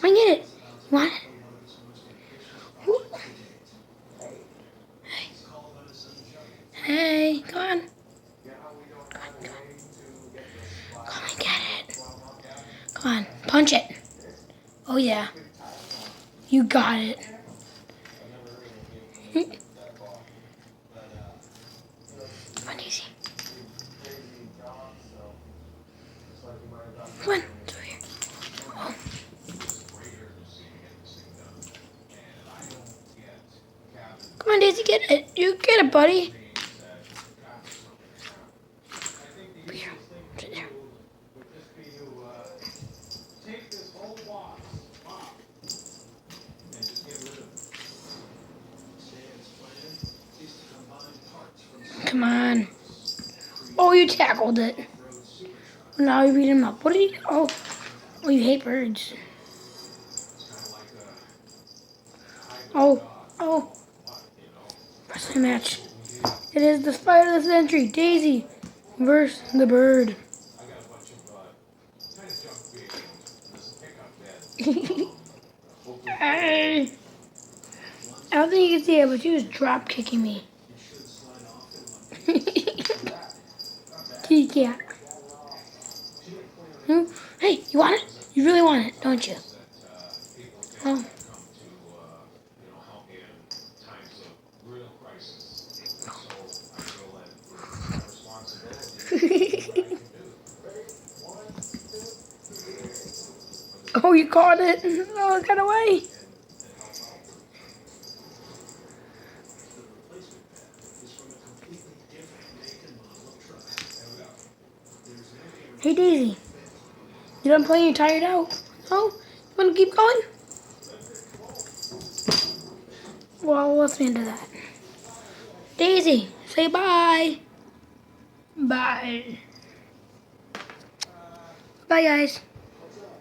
Come on, get it. You want it? Ooh. Hey, come on. Come on, get it. Come on, punch it. Oh yeah, you got it. Come on, Daisy. Come on, it's over here. Oh. Come on, Daisy, get it. You get it, buddy. Here. Sit there. Come on. Oh, you tackled it. Now you beat him up. What did you? Oh, you hate birds. Oh. Wrestling match. It is the fight of the century. Daisy versus the bird. I don't think you can see it, but she was drop kicking me. Kitty cat. Hey, you want it? You really want it, don't you? Oh. Oh, you caught it. Oh, it got away. Hey, Daisy. You done playing? You're tired out? No? You want to keep going? Well, let's into that. Daisy, say bye. Bye. Bye, guys.